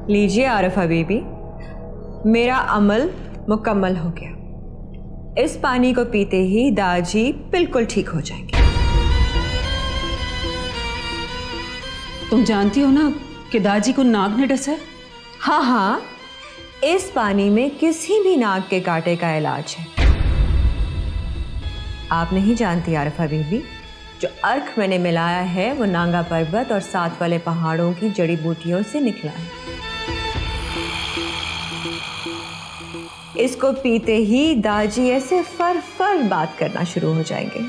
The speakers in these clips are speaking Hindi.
लीजिए आरिफा बीबी, मेरा अमल मुकम्मल हो गया। इस पानी को पीते ही दाजी बिल्कुल ठीक हो जाएंगे। तुम जानती हो ना कि दाजी को नाग ने डसा है? हाँ हाँ, इस पानी में किसी भी नाग के कांटे का इलाज है। आप नहीं जानती आरिफा बीबी, जो अर्क मैंने मिलाया है वो नांगा पर्वत और साथ वाले पहाड़ों की जड़ी बूटियों से निकला है। इसको पीते ही दाजी ऐसे फर फर बात करना शुरू हो जाएंगे।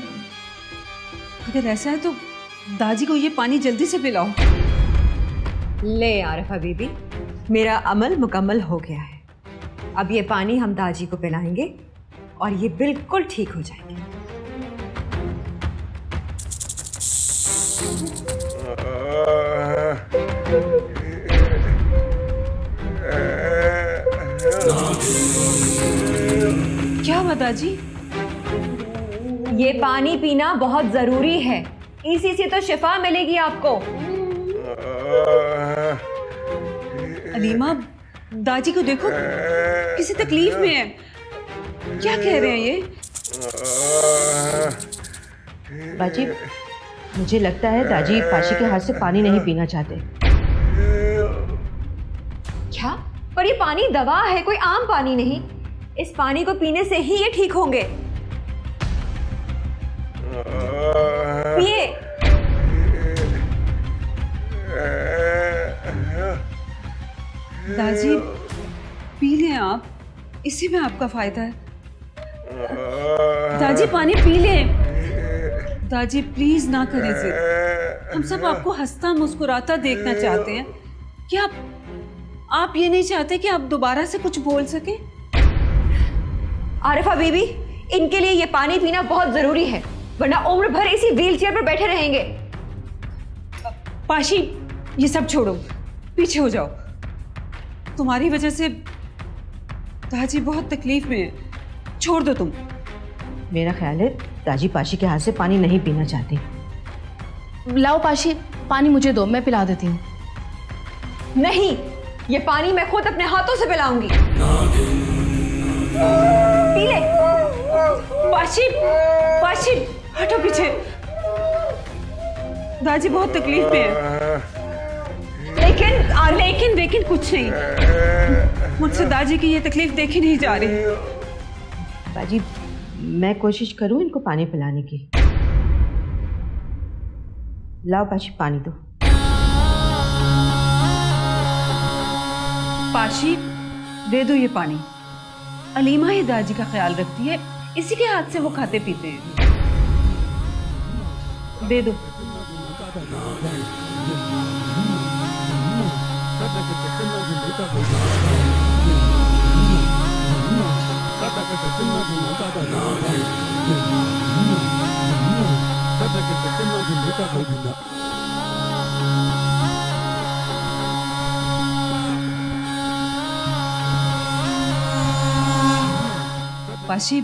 अगर ऐसा है तो दाजी को ये पानी जल्दी से पिलाओ। ले आरिफा बीबी, मेरा अमल मुकम्मल हो गया है। अब ये पानी हम दाजी को पिलाएंगे और ये बिल्कुल ठीक हो जाएंगे। क्या हुआ दाजी? ये पानी पीना बहुत जरूरी है, इसी से तो शिफा मिलेगी आपको। अलीमा, दाजी को देखो, किसी तकलीफ में है। क्या कह रहे हैं ये? बाजी, मुझे लगता है दाजी पाशी के हाथ से पानी नहीं पीना चाहते। क्या? पर ये पानी दवा है, कोई आम पानी नहीं। इस पानी को पीने से ही ये ठीक होंगे। पिए। दाजी पी लें आप, इसी में आपका फायदा है। दाजी पानी पी लें। दाजी प्लीज ना करें जिद। हम सब आपको हंसता मुस्कुराता देखना चाहते हैं। क्या आप ये नहीं चाहते कि आप दोबारा से कुछ बोल सके? आरिफा बीबी, इनके लिए ये पानी पीना बहुत जरूरी है, वरना उम्र भर इसी व्हीलचेयर पर बैठे रहेंगे। पाशी, ये सब छोड़ो, पीछे हो जाओ। तुम्हारी वजह से दाजी बहुत तकलीफ में है, छोड़ दो तुम। मेरा ख्याल है दाजी पाशी के हाथ से पानी नहीं पीना चाहती। लाओ पाशी, पानी मुझे दो, मैं पिला देती हूँ। नहीं, ये पानी मैं खुद अपने हाथों से पिलाऊंगी। पी ले। पाशी, पाशी हटो पीछे। दाजी बहुत तकलीफ में है। लेकिन कुछ नहीं। मुझसे दादी की ये तकलीफ देखी नहीं जा रही। बाजी, मैं कोशिश करूं इनको पानी पिलाने की। लाओ पाशी, पानी दो। पाशी, दे दो ये पानी। अलीमा ही दादी का ख्याल रखती है, इसी के हाथ से वो खाते पीते हैं। दे दो। पाशी,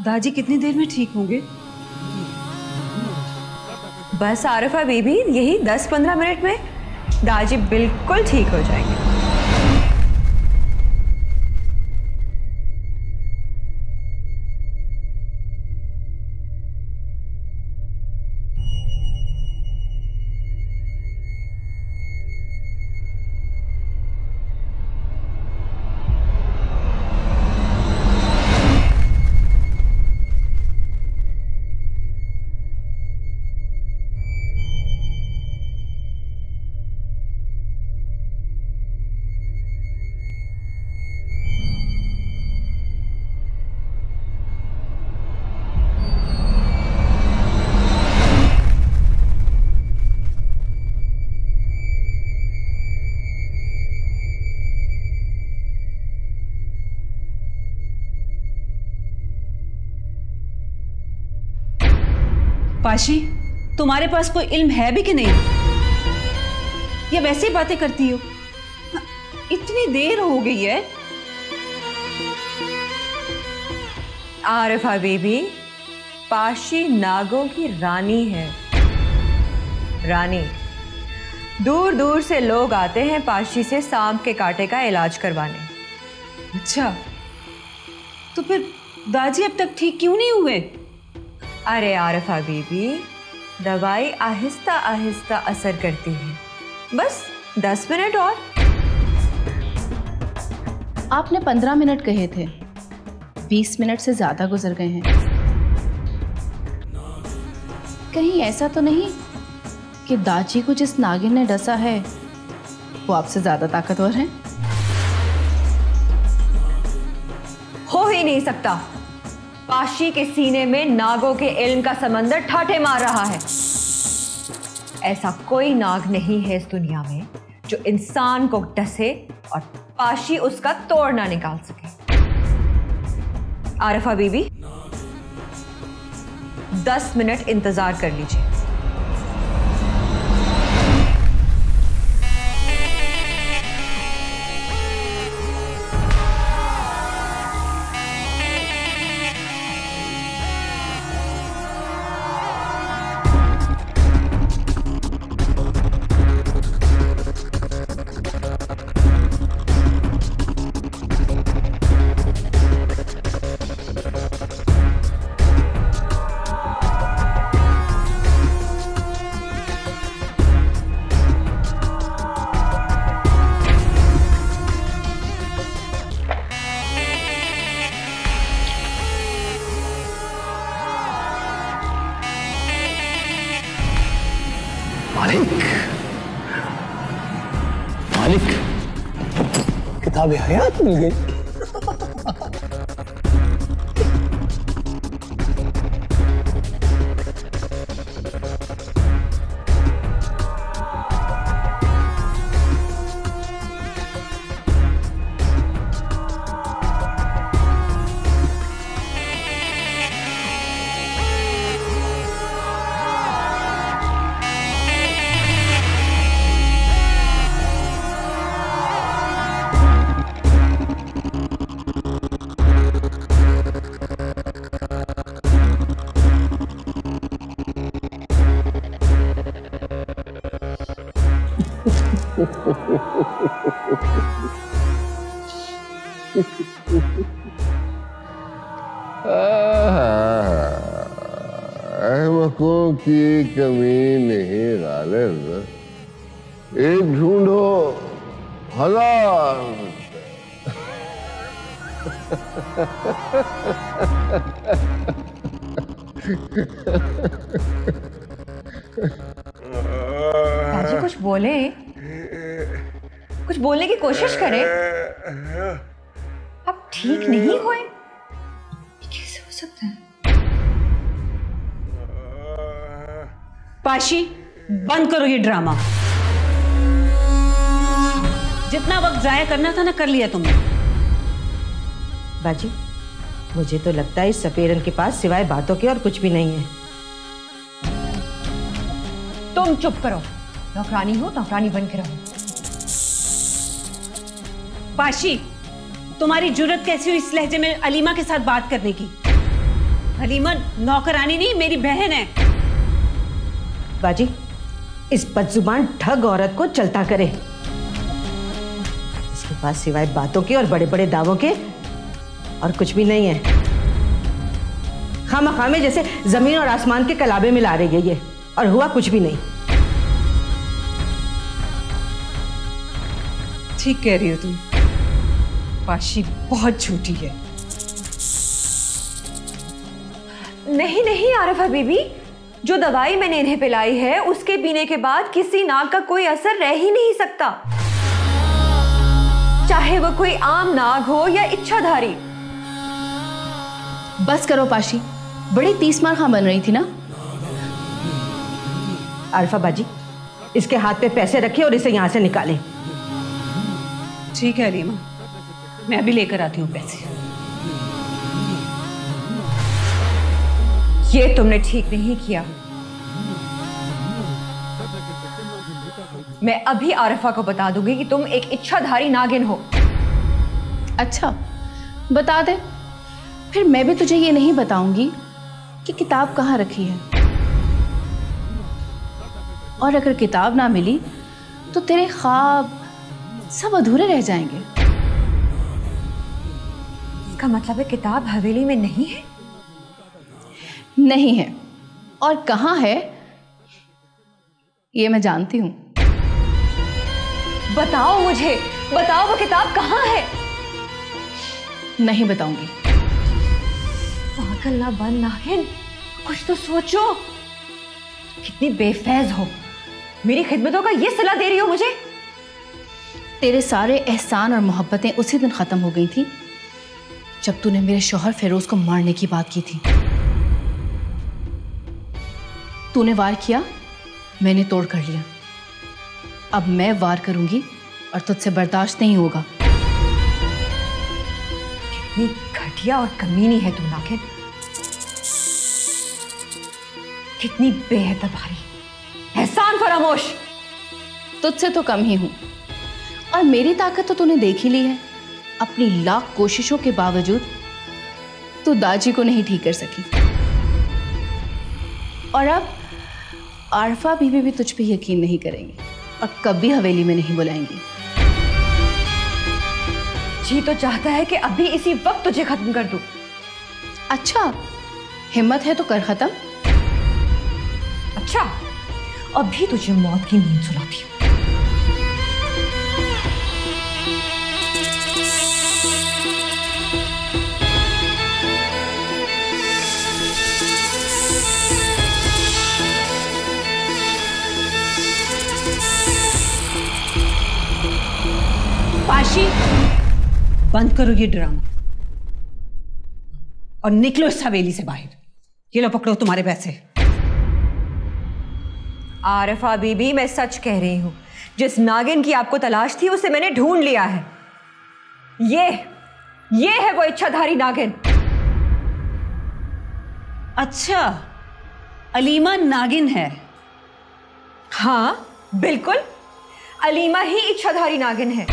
दादी कितनी देर में ठीक होंगे? बस आरिफा बीबी, यही 10-15 मिनट में दादी बिल्कुल ठीक हो जाएंगे। पाशी, तुम्हारे पास कोई इल्म है भी कि नहीं, या वैसे ही बातें करती हो? इतनी देर हो गई है। आरिफा बीबी, पाशी नागों की रानी है। रानी दूर दूर से लोग आते हैं पाशी से सांप के कांटे का इलाज करवाने। अच्छा, तो फिर दादी अब तक ठीक क्यों नहीं हुए? अरे आरिफा बीबी, दवाई आहिस्ता आहिस्ता असर करती है, बस 10 मिनट और। आपने 15 मिनट कहे थे, 20 मिनट से ज्यादा गुजर गए हैं। कहीं ऐसा तो नहीं कि दाजी को जिस नागिन ने डसा है वो आपसे ज्यादा ताकतवर है? हो ही नहीं सकता। पाशी के सीने में नागों के इल्म का समंदर ठाठे मार रहा है। ऐसा कोई नाग नहीं है इस दुनिया में जो इंसान को डसे और पाशी उसका तोड़ ना निकाल सके। आरिफा बीबी, 10 मिनट इंतजार कर लीजिए। मालिक, किताब हयात मिल गई। अहमकों की कमी नहीं गालिब, एक ढूंढो हजार। बाजी कुछ बोले, कुछ बोलने की कोशिश करें। अब ठीक नहीं हुए, कैसे हो सकता है? पाशी, बंद करो ये ड्रामा। जितना वक्त जाया करना था ना, कर लिया तुमने। बाजी, मुझे तो लगता है इस सपेरन के पास सिवाय बातों के और कुछ भी नहीं है। तुम चुप करो, नौकरानी हो नौकरानी बन के रहो। पाशी, तुम्हारी जुर्रत कैसी हुई इस लहजे में अलीमा के साथ बात करने की? अलीमा नौकरानी नहीं, मेरी बहन है। बाजी, इस बदजुबान ठग औरत को चलता करे। इसके पास सिवाय बातों के और बड़े बड़े दावों के और कुछ भी नहीं है। खामा में जैसे जमीन और आसमान के कलाबे मिला रही है ये, और हुआ कुछ भी नहीं। ठीक कह रही हो तुम, पाशी बहुत झूठी है। नहीं नहीं आरिफा बीबी, जो दवाई मैंने इन्हें पिलाई है उसके पीने के बाद किसी नाग का कोई असर रह ही नहीं सकता, चाहे वो कोई आम नाग हो या इच्छाधारी। बस करो पाशी, बड़ी तीसमार खां बन रही थी ना। आरिफा बाजी, इसके हाथ पे पैसे रखे और इसे यहां से निकालें। ठीक है अलीमा, मैं अभी लेकर आती हूँ पैसे। ये तुमने ठीक नहीं किया। मैं अभी आरिफा को बता दूंगी कि तुम एक इच्छाधारी नागिन हो। अच्छा, बता दे, फिर मैं भी तुझे ये नहीं बताऊंगी कि किताब कहाँ रखी है। और अगर किताब ना मिली तो तेरे ख्वाब सब अधूरे रह जाएंगे। इसका मतलब है किताब हवेली में नहीं है? नहीं है, और कहाँ है ये मैं जानती हूं। बताओ मुझे, बताओ वो किताब कहाँ है? नहीं बताऊंगी। पागल ना बन नागिन, कुछ तो सोचो। कितनी बेफैज हो, मेरी खिदमतों का ये सलाह दे रही हो मुझे? तेरे सारे एहसान और मोहब्बतें उसी दिन खत्म हो गई थी जब तूने मेरे शौहर फेरोज को मारने की बात की थी। तूने वार किया, मैंने तोड़ कर लिया। अब मैं वार करूंगी और तुझसे बर्दाश्त नहीं होगा। कितनी घटिया और कमीनी है तू नागिन, कितनी बेहतबारी। एहसान फरामोश। तुझसे तो कम ही हूं, और मेरी ताकत तो तूने देख ही ली है। अपनी लाख कोशिशों के बावजूद तू दाजी को नहीं ठीक कर सकी, और अब आरफा बीवी भी तुझ पे यकीन नहीं करेंगी और कभी हवेली में नहीं बुलाएंगी। जी तो चाहता है कि अभी इसी वक्त तुझे खत्म कर दूं। अच्छा, हिम्मत है तो कर खत्म। अच्छा, अभी तुझे मौत की नींद सुलाती हूँ। पाशी, बंद करो ये ड्रामा और निकलो इस हवेली से बाहर। ये लो पकड़ो तुम्हारे पैसे। आरिफा बीबी, मैं सच कह रही हूं, जिस नागिन की आपको तलाश थी उसे मैंने ढूंढ लिया है। ये है वो इच्छाधारी नागिन। अच्छा, अलीमा नागिन है? हाँ बिल्कुल, अलीमा ही इच्छाधारी नागिन है।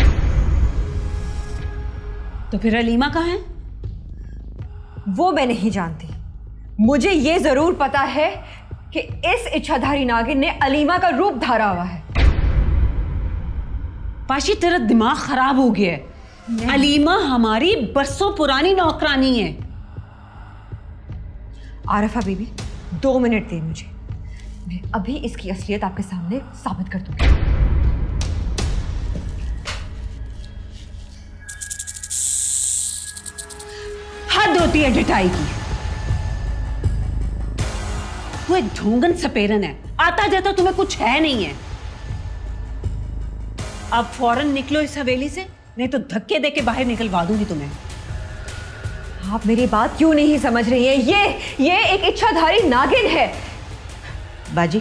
तो फिर अलीमा कहाँ है? वो मैं नहीं जानती, मुझे ये जरूर पता है कि इस इच्छाधारी नागिन ने अलीमा का रूप धारा हुआ है। पाशी, तेरा दिमाग खराब हो गया है। अलीमा हमारी बरसों पुरानी नौकरानी है। आरिफा बीबी, 2 मिनट दे मुझे, मैं अभी इसकी असलियत आपके सामने साबित कर दूंगी। हद होती है डिटाई की। वो एक ढोंगन सपेरन है, आता जाता तुम्हें कुछ है नहीं है। अब फौरन निकलो इस हवेली से, नहीं तो धक्के देके बाहर निकलवा दूंगी तुम्हें। आप मेरी बात क्यों नहीं समझ रही हैं? ये एक इच्छाधारी नागिन है। बाजी,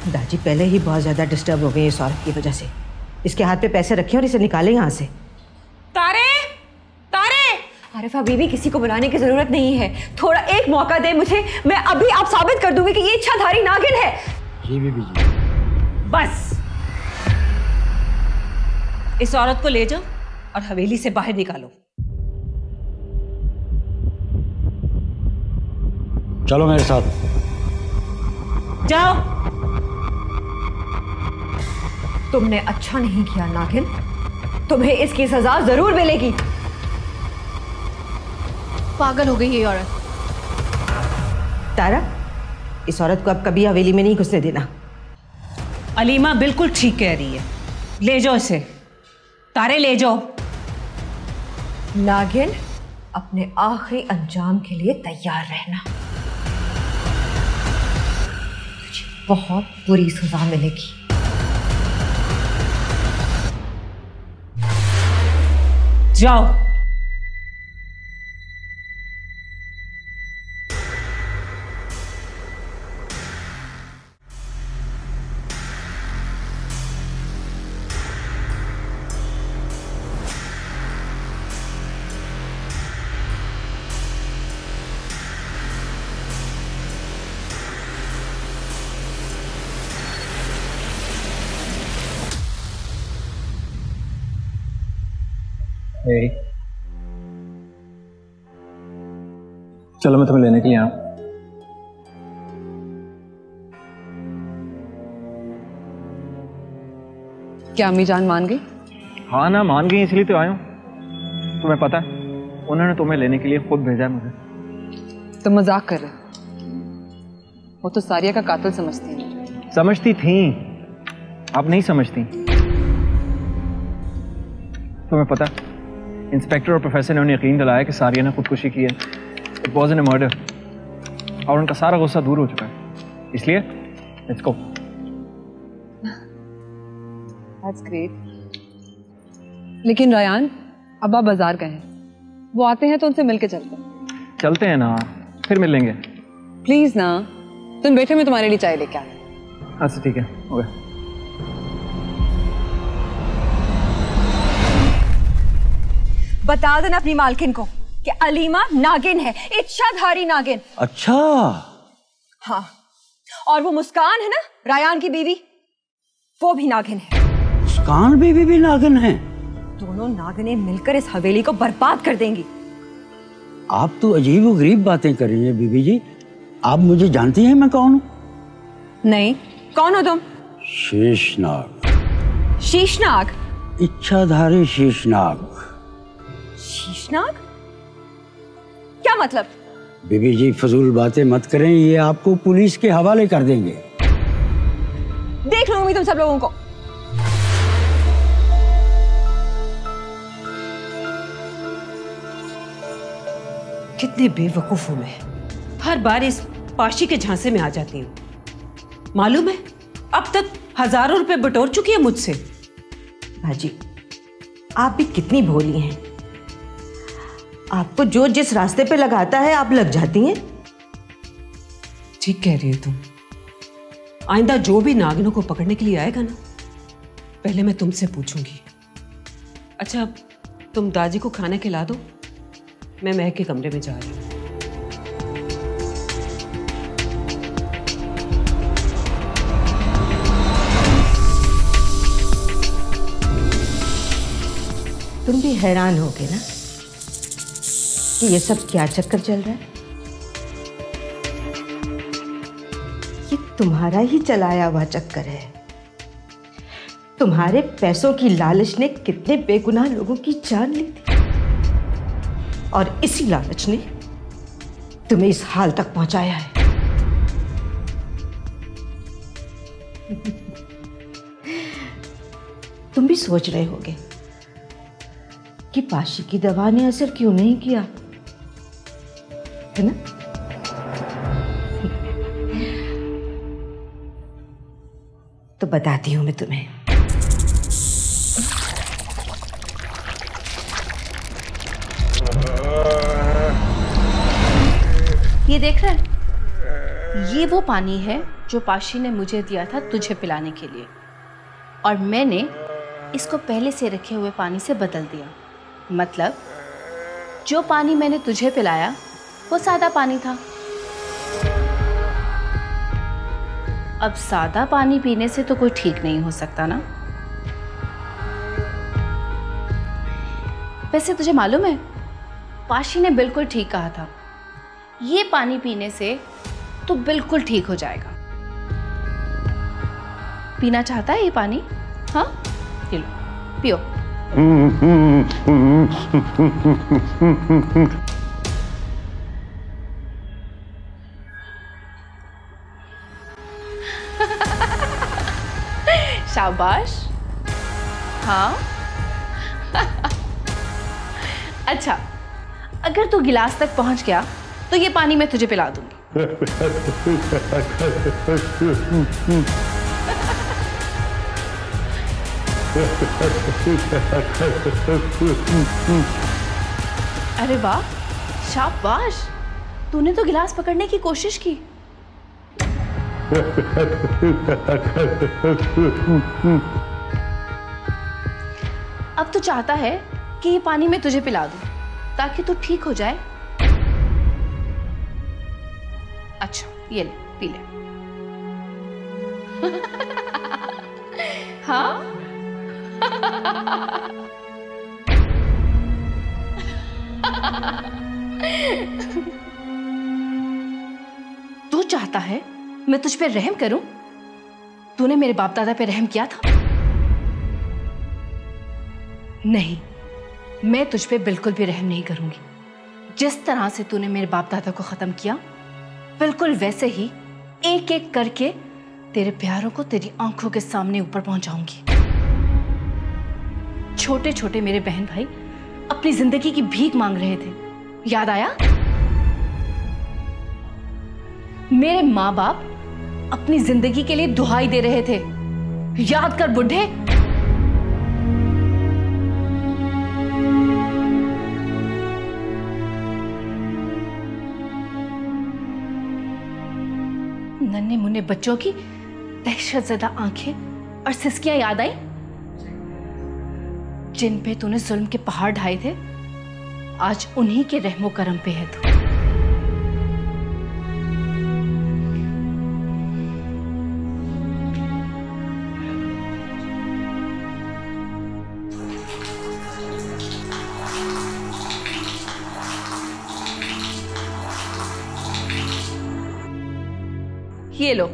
दाजी पहले ही बहुत ज्यादा डिस्टर्ब हो गई इस औरत की वजह से। इसके हाथ पे पैसे रखे और इसे निकाले यहाँ से। तारे, तारे! आरिफा बीबी, किसी को बुलाने की जरूरत नहीं है। थोड़ा एक मौका दे मुझे, मैं अभी आप साबित कर दूंगी कि ये इच्छाधारी नागिन है। जी बीबी जी। बस, इस औरत को ले जाओ और हवेली से बाहर निकालो। चलो मेरे साथ। जाओ। तुमने अच्छा नहीं किया नागिन, तुम्हें इसकी सजा जरूर मिलेगी। पागल हो गई ये औरत। तारा, इस औरत को अब कभी हवेली में नहीं घुसने देना। अलीमा बिल्कुल ठीक कह रही है, ले जाओ इसे। तारे, ले जाओ। नागिन, अपने आखिरी अंजाम के लिए तैयार रहना, तुझे बहुत बुरी सजा मिलेगी। जाओ। चलो मैं तुम्हें लेने के लिए आऊं। क्या अम्मी जान मान गई? हाँ ना, मान गई, इसलिए तो आया हूँ। तुम्हें पता है उन्होंने तुम्हें लेने के लिए खुद भेजा है मुझे। तुम मजाक कर रहे हो। वो तो सारिया का कातिल समझती है। समझती थी, अब नहीं समझती। तुम्हें पता इंस्पेक्टर और प्रोफेसर ने उन्हें यकीन दिलाया कि सारिया ने खुदकुशी की है। इट वाज एन मर्डर और उनका सारा गुस्सा दूर हो चुका है। इसलिए लेट्स गो। That's great. लेकिन रायान, अब आप बाजार गए हैं, वो आते हैं तो उनसे मिलके चलते हैं। चलते हैं ना, फिर मिल लेंगे। प्लीज ना, तुम बैठे, मैं तुम्हारे लिए चाय लेके आती हूँ। अच्छा ठीक है, हो गया। बता देना अपनी मालकिन को कि अलीमा नागिन है, इच्छाधारी नागिन। अच्छा। हाँ, और वो मुस्कान है ना, रायान की बीवी, वो भी नागिन है। मुस्कान बीवी भी नागिन है? दोनों नागिनें मिलकर इस हवेली को बर्बाद कर देंगी। आप तो अजीब व गरीब बातें कर रही हैं बीबी जी। आप मुझे जानती हैं मैं कौन हूँ? नहीं, कौन हो तुम? शेषनाग। शीशनाग? इच्छाधारी शेषनाग। शीशनाग? क्या मतलब? बीबी जी फजूल बातें मत करें, ये आपको पुलिस के हवाले कर देंगे। देख लूंगी तुम सब लोगों को। कितने बेवकूफ हूं मैं, हर बार इस पाशी के झांसे में आ जाती हूँ। मालूम है अब तक हजारों रुपए बटोर चुकी है मुझसे। भाजी, आप भी कितनी भोली हैं। आपको जो जिस रास्ते पे लगाता है आप लग जाती हैं। ठीक कह रही हो तुम। आइंदा जो भी नागिनों को पकड़ने के लिए आएगा ना, पहले मैं तुमसे पूछूंगी। अच्छा, तुम दादी को खाना खिला दो, मैं महक के कमरे में जा रही हूँ। तुम भी हैरान होगे ना कि ये सब क्या चक्कर चल रहा है। ये तुम्हारा ही चलाया हुआ चक्कर है। तुम्हारे पैसों की लालच ने कितने बेगुनाह लोगों की जान ली थी, और इसी लालच ने तुम्हें इस हाल तक पहुंचाया है। तुम भी सोच रहे होगे कि पाशी की दवा ने असर क्यों नहीं किया, है ना? तो बताती हूं मैं तुम्हें। ये देख रहे हैं, ये वो पानी है जो पाशी ने मुझे दिया था तुझे पिलाने के लिए, और मैंने इसको पहले से रखे हुए पानी से बदल दिया। मतलब जो पानी मैंने तुझे पिलाया वो सादा पानी था। अब सादा पानी पीने से तो कोई ठीक नहीं हो सकता ना। वैसे तुझे मालूम है, पाशी ने बिल्कुल ठीक कहा था, ये पानी पीने से तो बिल्कुल ठीक हो जाएगा। पीना चाहता है ये पानी? हाँ, ये लो, पियो। शाबाश। हाँ। अच्छा, अगर तू गिलास तक पहुंच गया तो ये पानी मैं तुझे पिला दूंगी। अरे वाह, शाबाश, तूने तो गिलास पकड़ने की कोशिश की। अब तू चाहता है कि ये पानी मैं तुझे पिला दूं ताकि तू ठीक हो जाए। अच्छा, ये ले, पी ले। हाँ। तू चाहता है मैं तुझ पे रहम करूं? तूने मेरे बाप दादा पे रहम किया था? नहीं, मैं तुझ पे बिल्कुल भी रहम नहीं करूंगी। जिस तरह से तूने मेरे बाप दादा को खत्म किया, बिल्कुल वैसे ही एक एक करके तेरे प्यारों को तेरी आंखों के सामने ऊपर पहुंचाऊंगी। छोटे छोटे मेरे बहन भाई अपनी जिंदगी की भीख मांग रहे थे, याद आया? मेरे माँ बाप अपनी जिंदगी के लिए दुहाई दे रहे थे, याद कर बुढ़े। नन्हे मुन्ने बच्चों की दहशतज़दा आंखें और सिसकियां याद आई, जिन पे तूने जुल्म के पहाड़ ढाए थे। आज उन्हीं के रहमो करम पे है तू। ये लो,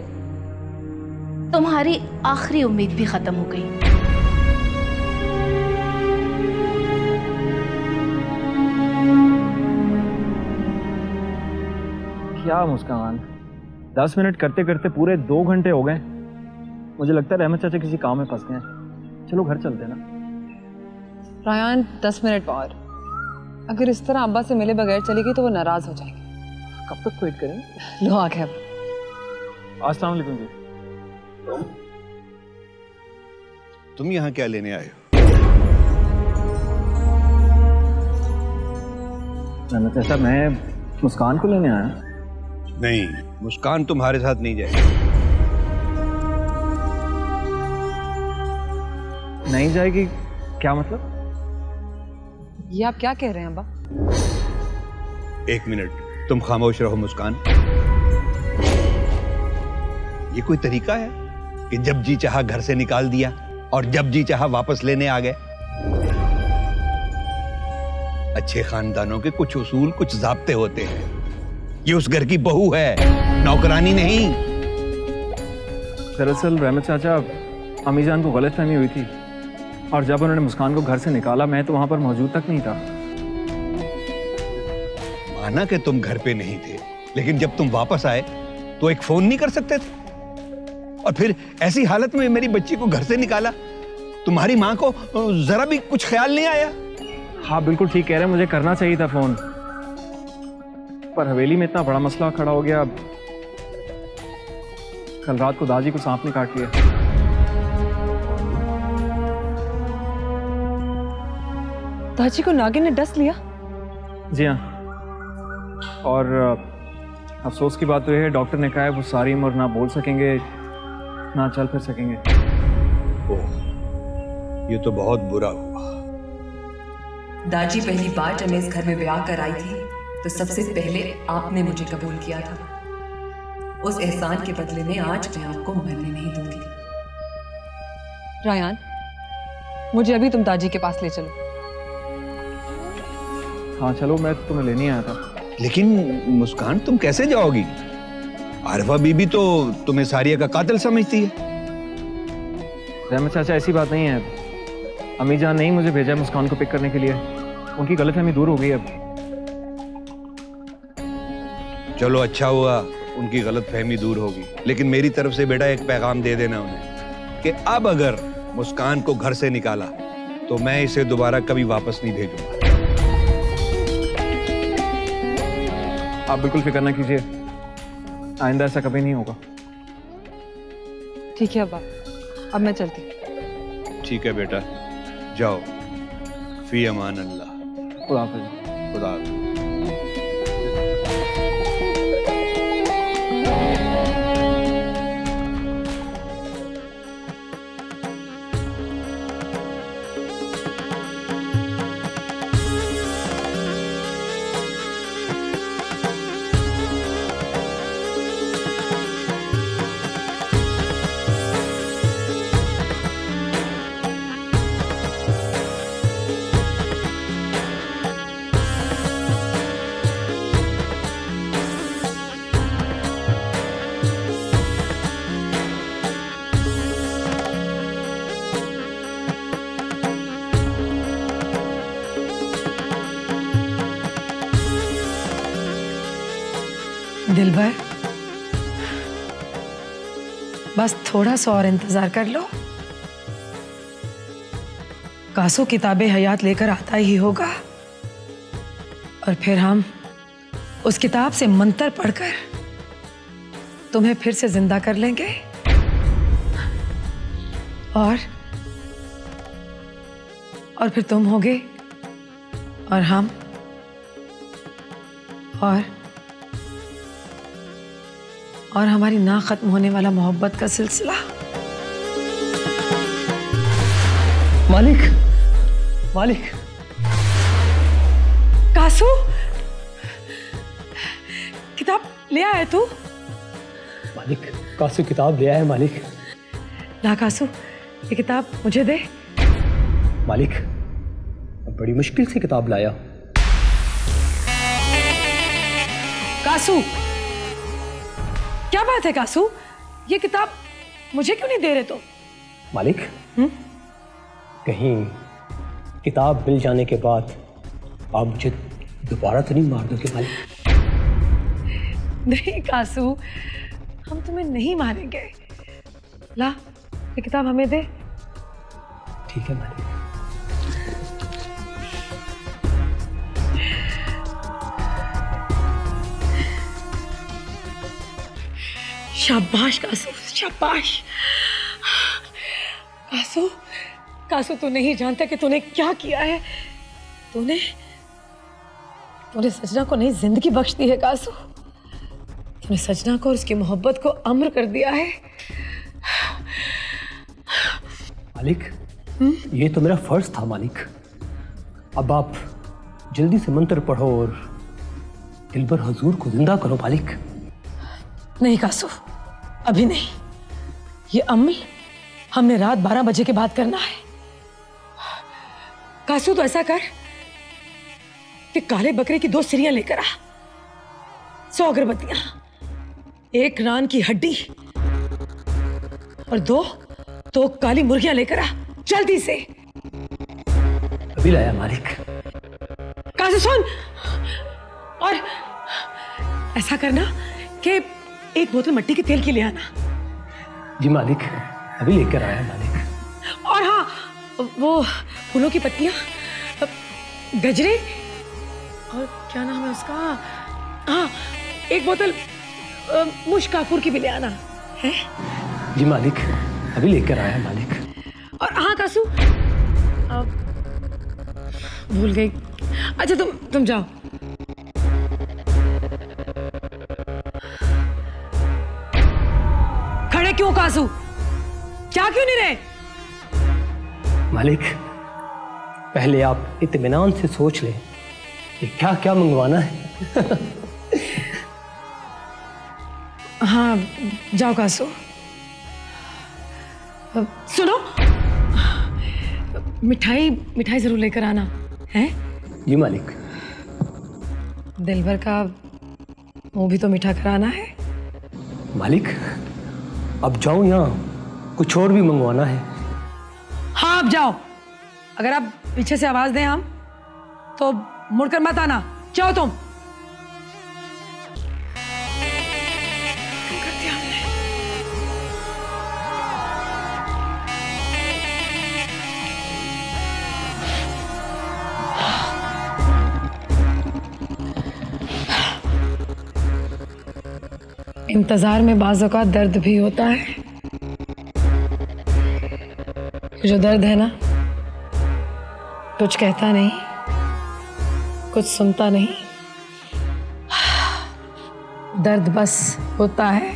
तुम्हारी आखिरी उम्मीद भी खत्म हो गई। क्या मुस्कान, 10 मिनट करते करते पूरे 2 घंटे हो गए। मुझे लगता है रहमत चाचा किसी काम में फंस गए हैं। चलो घर चलते हैं ना। रायान 10 मिनट और, अगर इस तरह अब्बा से मिले बगैर चली गई तो वो नाराज हो जाएंगे। कब तक वेट करें? लो आ गए अब। अस्सलाम वालेकुम जी। तुम यहाँ क्या लेने आए हो? रहमत चाचा, मैं मुस्कान को लेने आया। नहीं, मुस्कान तुम्हारे साथ नहीं जाएगी। नहीं जाएगी? क्या मतलब? ये आप क्या कह रहे हैं अब्बा? 1 मिनट, तुम खामोश रहो मुस्कान। ये कोई तरीका है कि जब जी चाहा घर से निकाल दिया और जब जी चाहा वापस लेने आ गए? अच्छे खानदानों के कुछ उसूल, कुछ ज़ाब्ते होते हैं। ये उस घर की बहू है, नौकरानी नहीं। दरअसल रहमत चाचा, अम्मी जान को गलतफहमी हुई थी और जब उन्होंने मुस्कान को घर से निकाला, मैं तो वहां पर मौजूद तक नहीं था। माना कि तुम घर पे नहीं थे, लेकिन जब तुम वापस आए तो एक फोन नहीं कर सकते थे? और फिर ऐसी हालत में मेरी बच्ची को घर से निकाला, तुम्हारी माँ को जरा भी कुछ ख्याल नहीं आया? हाँ बिल्कुल ठीक कह रहे हैं, मुझे करना चाहिए था फोन, पर हवेली में इतना बड़ा मसला खड़ा हो गया। कल रात को दादी को सांप ने काट लिया। दादी को नागिन ने डस लिया? जी हाँ, और अफसोस की बात तो यह है, डॉक्टर ने कहा है वो सारी उम्र ना बोल सकेंगे ना चल फिर सकेंगे। ओह, ये तो बहुत बुरा हुआ। दादी पहली बार जब मैं इस घर में ब्याह कर आई थी तो सबसे पहले आपने मुझे कबूल किया था। उस एहसान के बदले में आज मैं आपको मरने नहीं दूंगी। रायान, मुझे अभी तुम दादी के पास ले चलो। हाँ चलो, मैं तो तुम्हें लेने आया था। लेकिन मुस्कान, तुम कैसे जाओगी? आरफा बीबी तो तुम्हें सारिया का कातिल समझती है। रहमत चाचा, ऐसी बात नहीं है। अम्मी जान ने ही मुझे भेजा मुस्कान को पिक करने के लिए। उनकी गलतफहमी दूर हो गई अब। चलो अच्छा हुआ, उनकी गलतफहमी दूर होगी। लेकिन मेरी तरफ से बेटा एक पैगाम दे देना उन्हें कि अब अगर मुस्कान को घर से निकाला तो मैं इसे दोबारा कभी वापस नहीं भेजूंगा। आप बिल्कुल फिक्र ना कीजिए, आइंदा ऐसा कभी नहीं होगा। ठीक है अब्बा, अब मैं चलती हूँ। ठीक है बेटा, जाओ। फी अमान अल्लाह। खुदा हाफिज़। खुदा हाफिज़। दिलबर, बस थोड़ा सा और इंतजार कर लो। कासू किताबें हयात लेकर आता ही होगा और फिर हम उस किताब से मंत्र पढ़कर तुम्हें फिर से जिंदा कर लेंगे और फिर तुम होगे और हम और हमारी ना खत्म होने वाला मोहब्बत का सिलसिला। मालिक, मालिक। कासू, किताब ले आया तू? मालिक, कासू किताब ले आया मालिक। ला कासू, ये किताब मुझे दे। मालिक, बड़ी मुश्किल से किताब लाया। कासू, क्या बात है कासू? ये किताब मुझे क्यों नहीं दे रहे तुम? मालिक, कहीं किताब मिल जाने के बाद आप मुझे दोबारा तो नहीं मार दोगे मालिक? नहीं कासू, हम तुम्हें नहीं मारेंगे। ला, ये किताब हमें दे। ठीक है मालिक। शाबाश कासू, शाबाश। कासू, कासू तू नहीं जानता कि तूने क्या किया है। तूने सजना को नई जिंदगी बख्श दी है कासू। तूने सजना को और उसकी मोहब्बत को अमर कर दिया है। मालिक, ये तो मेरा फर्ज था मालिक। अब आप जल्दी से मंत्र पढ़ो और दिलबर हुजूर को जिंदा करो मालिक। नहीं कासू, अभी नहीं। ये अमल हमने रात 12 बजे के बाद करना है। कासू, तो ऐसा कर कि काले बकरे की 2 सिरियां लेकर आ, 100 अगरबत्तियां, 1 रान की हड्डी और 2 काली मुर्गियां लेकर आ, जल्दी से। अभी लाया मालिक। कासू सुन, और ऐसा करना कि 1 बोतल मिट्टी के तेल की ले आना। जी मालिक, अभी लेकर आया मालिक। और हाँ, वो फूलों की पत्तियां, गजरे और क्या नाम है उसका, हाँ 1 बोतल मुश्क काफूर की भी ले आना है। जी मालिक, अभी लेकर आया मालिक। और हाँ कासू, भूल गई। अच्छा तुम जाओ। खड़े क्यों कासू? क्या क्यों नहीं रहे? मालिक, पहले आप इत्मीनान से सोच लें कि क्या क्या मंगवाना है। हाँ जाओ कासू। सुनो, मिठाई जरूर लेकर आना है। जी मालिक। दिलबर का मुंह भी तो मीठा कराना है। मालिक, अब जाऊं या कुछ और भी मंगवाना है? हाँ अब जाओ। अगर आप पीछे से आवाज दें हम तो मुड़कर मत आना। जाओ तुम। इंतजार में बाज़ों का दर्द भी होता है। जो दर्द है ना, कुछ कहता नहीं, कुछ सुनता नहीं, दर्द बस होता है।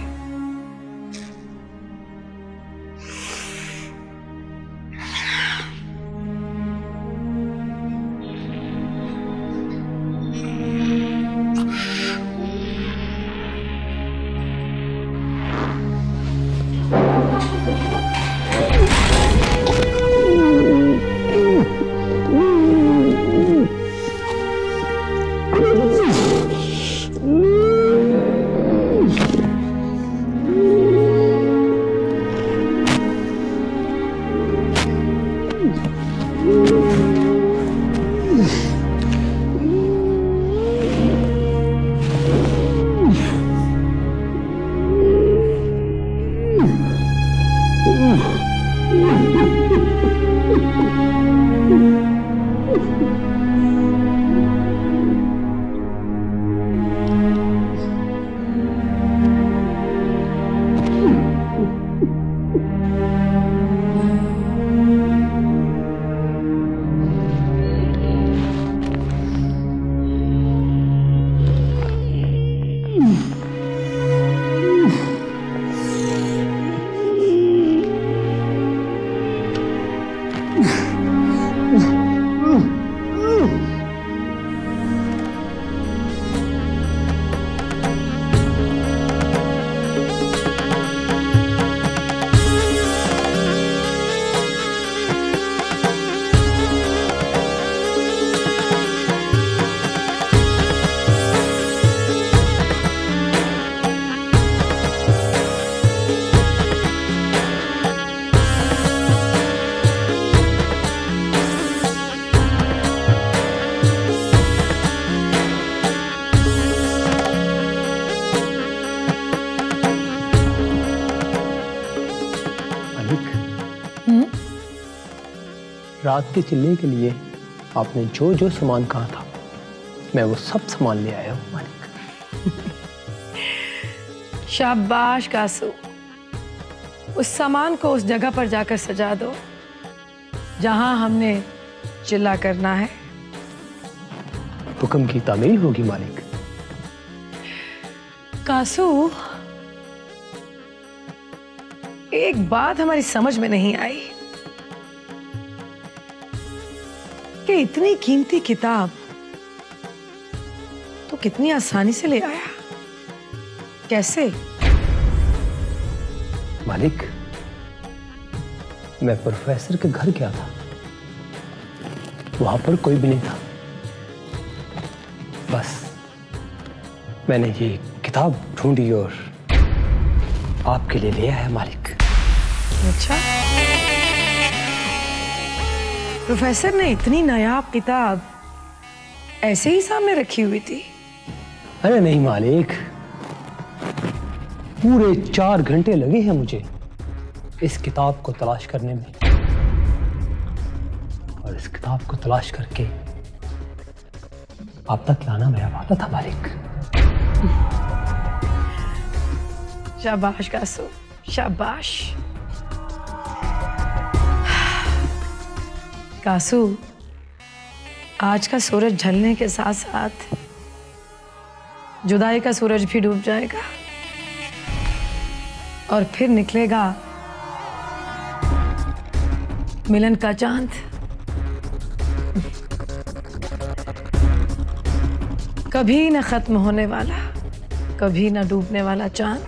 रात के चिल्ले के लिए आपने जो जो सामान कहा था मैं वो सब सामान ले आया हूँ मालिक। शाबाश कासू, उस सामान को उस जगह पर जाकर सजा दो जहां हमने चिल्ला करना है। हुक्म की तामील होगी मालिक। कासू, एक बात हमारी समझ में नहीं आई कि इतनी कीमती किताब तो कितनी आसानी से ले आया, कैसे? मालिक, मैं प्रोफेसर के घर गया था, वहां पर कोई भी नहीं था, बस मैंने ये किताब ढूंढी और आपके लिए ले आया मालिक। अच्छा, प्रोफेसर ने इतनी नायाब किताब ऐसे ही सामने रखी हुई थी? अरे नहीं मालिक, पूरे 4 घंटे लगे हैं मुझे इस किताब को तलाश करने में, और इस किताब को तलाश करके आप तक लाना मेरा वादा था मालिक। शाबाश कासू, शाबाश। कासू, आज का सूरज ढलने के साथ साथ जुदाई का सूरज भी डूब जाएगा और फिर निकलेगा मिलन का चांद। कभी न खत्म होने वाला, कभी न डूबने वाला चांद।